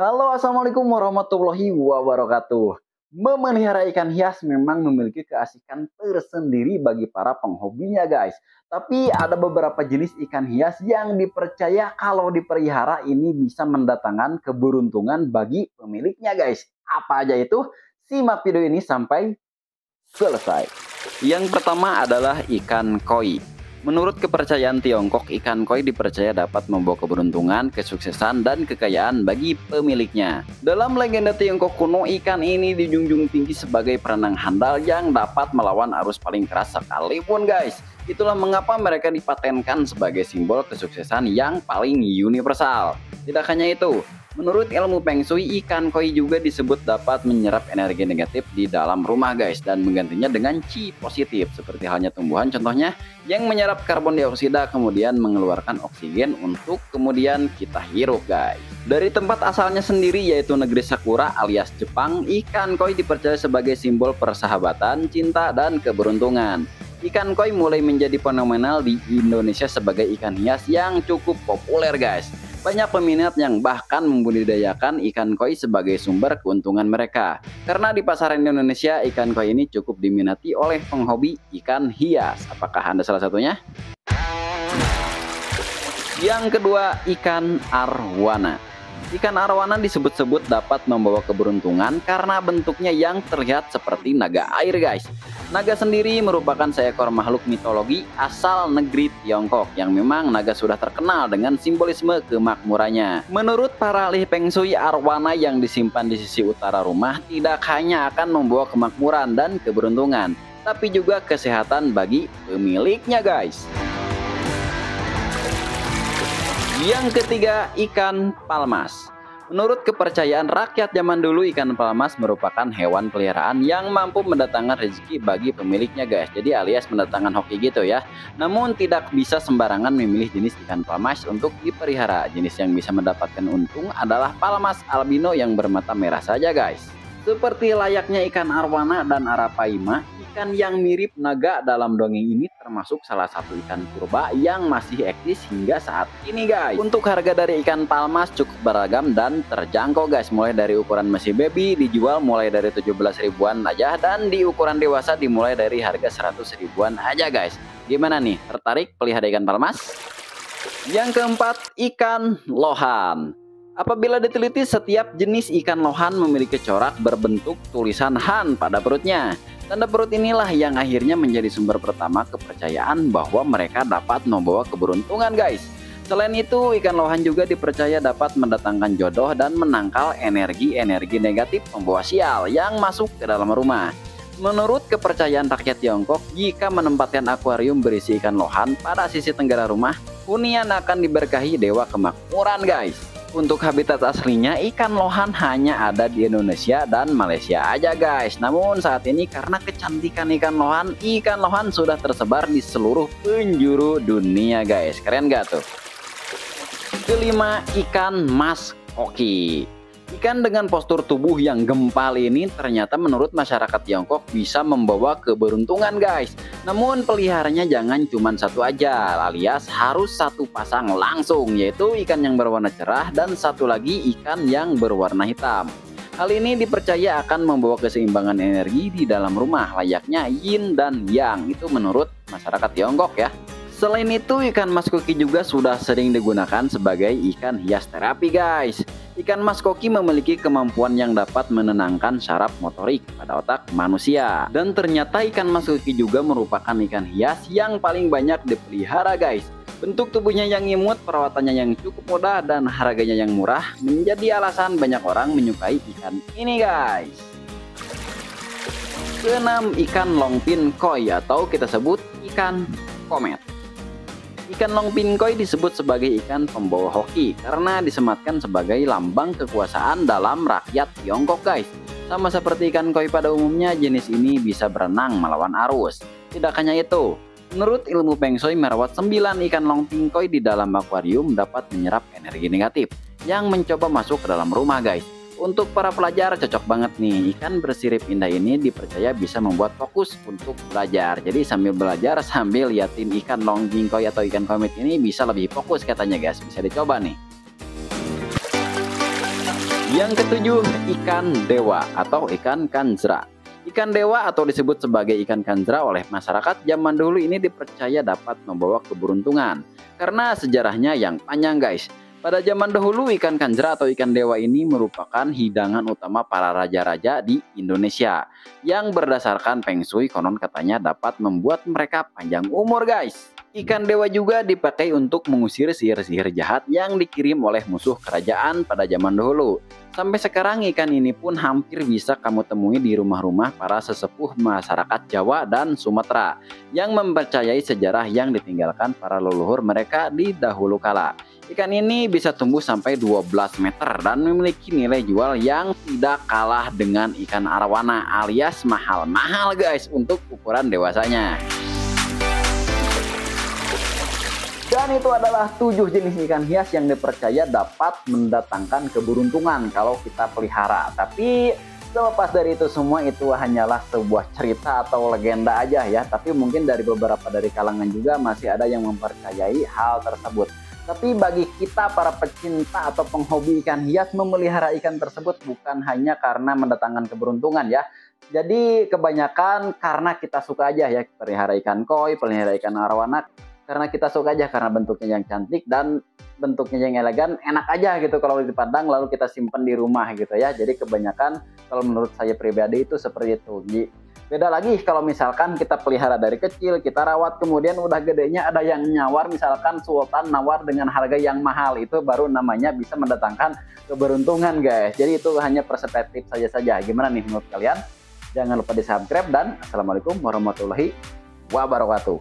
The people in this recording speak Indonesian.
Halo, assalamualaikum warahmatullahi wabarakatuh. Memelihara ikan hias memang memiliki keasikan tersendiri bagi para penghobinya, guys. Tapi ada beberapa jenis ikan hias yang dipercaya kalau dipelihara ini bisa mendatangkan keberuntungan bagi pemiliknya, guys. Apa aja itu? Simak video ini sampai selesai. Yang pertama adalah ikan koi. Menurut kepercayaan Tiongkok, ikan koi dipercaya dapat membawa keberuntungan, kesuksesan, dan kekayaan bagi pemiliknya. Dalam legenda Tiongkok kuno, ikan ini dijunjung tinggi sebagai perenang handal yang dapat melawan arus paling keras sekalipun, guys. Itulah mengapa mereka dipatenkan sebagai simbol kesuksesan yang paling universal. Tidak hanya itu, menurut ilmu Feng Shui, ikan koi juga disebut dapat menyerap energi negatif di dalam rumah, guys, dan menggantinya dengan Qi positif, seperti halnya tumbuhan contohnya yang menyerap karbon dioksida kemudian mengeluarkan oksigen untuk kemudian kita hirup, guys. Dari tempat asalnya sendiri yaitu negeri Sakura alias Jepang, ikan koi dipercaya sebagai simbol persahabatan, cinta, dan keberuntungan. Ikan koi mulai menjadi fenomenal di Indonesia sebagai ikan hias yang cukup populer, guys. Banyak peminat yang bahkan membudidayakan ikan koi sebagai sumber keuntungan mereka. Karena di pasaran Indonesia, ikan koi ini cukup diminati oleh penghobi ikan hias. Apakah Anda salah satunya? Yang kedua, ikan arwana. Ikan arwana disebut-sebut dapat membawa keberuntungan karena bentuknya yang terlihat seperti naga air, guys. Naga sendiri merupakan seekor makhluk mitologi asal negeri Tiongkok yang memang naga sudah terkenal dengan simbolisme kemakmurannya. Menurut para ahli Feng Shui, arwana yang disimpan di sisi utara rumah tidak hanya akan membawa kemakmuran dan keberuntungan, tapi juga kesehatan bagi pemiliknya, guys. Yang ketiga, ikan palmas. Menurut kepercayaan rakyat zaman dulu, ikan palmas merupakan hewan peliharaan yang mampu mendatangkan rezeki bagi pemiliknya, guys. Jadi alias mendatangkan hoki gitu ya. Namun tidak bisa sembarangan memilih jenis ikan palmas untuk dipelihara. Jenis yang bisa mendapatkan untung adalah palmas albino yang bermata merah saja, guys. Seperti layaknya ikan arwana dan arapaima, ikan yang mirip naga dalam dongeng ini termasuk salah satu ikan purba yang masih eksis hingga saat ini, guys. Untuk harga dari ikan palmas cukup beragam dan terjangkau, guys. Mulai dari ukuran masih baby dijual mulai dari 17 ribuan aja, dan di ukuran dewasa dimulai dari harga 100 ribuan aja, guys. Gimana nih? Tertarik pelihara ikan palmas? Yang keempat, ikan lohan. Apabila diteliti, setiap jenis ikan lohan memiliki corak berbentuk tulisan Han pada perutnya. Tanda perut inilah yang akhirnya menjadi sumber pertama kepercayaan bahwa mereka dapat membawa keberuntungan, guys. Selain itu, ikan lohan juga dipercaya dapat mendatangkan jodoh dan menangkal energi-energi negatif pembawa sial yang masuk ke dalam rumah. Menurut kepercayaan rakyat Tiongkok, jika menempatkan akuarium berisi ikan lohan pada sisi tenggara rumah, hunian akan diberkahi dewa kemakmuran, guys. Untuk habitat aslinya, ikan lohan hanya ada di Indonesia dan Malaysia aja, guys. Namun saat ini karena kecantikan ikan lohan sudah tersebar di seluruh penjuru dunia, guys. Keren gak tuh? Kelima, ikan mas koki. Ikan dengan postur tubuh yang gempal ini ternyata menurut masyarakat Tiongkok bisa membawa keberuntungan, guys. Namun peliharanya jangan cuma satu aja, alias harus satu pasang langsung, yaitu ikan yang berwarna cerah dan satu lagi ikan yang berwarna hitam. Hal ini dipercaya akan membawa keseimbangan energi di dalam rumah, layaknya yin dan yang, itu menurut masyarakat Tiongkok ya. Selain itu, ikan mas koki juga sudah sering digunakan sebagai ikan hias terapi, guys. Ikan mas koki memiliki kemampuan yang dapat menenangkan saraf motorik pada otak manusia. Dan ternyata ikan mas koki juga merupakan ikan hias yang paling banyak dipelihara, guys. Bentuk tubuhnya yang imut, perawatannya yang cukup mudah, dan harganya yang murah menjadi alasan banyak orang menyukai ikan ini, guys. Keenam, ikan longpin koi atau kita sebut ikan komet. Ikan longpin koi disebut sebagai ikan pembawa hoki karena disematkan sebagai lambang kekuasaan dalam rakyat Tiongkok, guys. Sama seperti ikan koi pada umumnya, jenis ini bisa berenang melawan arus. Tidak hanya itu, menurut ilmu Feng Shui, merawat 9 ikan longpin koi di dalam akuarium dapat menyerap energi negatif yang mencoba masuk ke dalam rumah, guys. Untuk para pelajar cocok banget nih, ikan bersirip indah ini dipercaya bisa membuat fokus untuk belajar. Jadi sambil belajar sambil liatin ikan longpin koi atau ikan komet ini bisa lebih fokus katanya, guys. Bisa dicoba nih. Yang ketujuh, ikan dewa atau ikan kanjra. Ikan dewa atau disebut sebagai ikan kanjra oleh masyarakat zaman dulu ini dipercaya dapat membawa keberuntungan. Karena sejarahnya yang panjang guys. Pada zaman dahulu ikan kanjra atau ikan dewa ini merupakan hidangan utama para raja-raja di Indonesia. Yang berdasarkan Feng Shui konon katanya dapat membuat mereka panjang umur guys. Ikan dewa juga dipakai untuk mengusir sihir-sihir jahat yang dikirim oleh musuh kerajaan pada zaman dahulu. Sampai sekarang ikan ini pun hampir bisa kamu temui di rumah-rumah para sesepuh masyarakat Jawa dan Sumatera yang mempercayai sejarah yang ditinggalkan para leluhur mereka di dahulu kala. Ikan ini bisa tumbuh sampai 12 meter dan memiliki nilai jual yang tidak kalah dengan ikan arwana alias mahal-mahal guys untuk ukuran dewasanya. Dan itu adalah 7 jenis ikan hias yang dipercaya dapat mendatangkan keberuntungan kalau kita pelihara. Tapi selepas dari itu semua itu hanyalah sebuah cerita atau legenda aja ya. Tapi mungkin dari beberapa dari kalangan juga masih ada yang mempercayai hal tersebut. Tapi bagi kita para pecinta atau penghobi ikan hias, memelihara ikan tersebut bukan hanya karena mendatangkan keberuntungan ya. Jadi kebanyakan karena kita suka aja ya, pelihara ikan koi, pelihara ikan arowana. Karena kita suka aja, karena bentuknya yang cantik dan bentuknya yang elegan, enak aja gitu kalau dipandang, lalu kita simpen di rumah gitu ya. Jadi kebanyakan kalau menurut saya pribadi itu seperti itu. Beda lagi kalau misalkan kita pelihara dari kecil, kita rawat, kemudian udah gedenya ada yang nyawar, misalkan sultan nawar dengan harga yang mahal, itu baru namanya bisa mendatangkan keberuntungan guys. Jadi itu hanya perspektif saja. Gimana nih menurut kalian? Jangan lupa di subscribe dan assalamualaikum warahmatullahi wabarakatuh.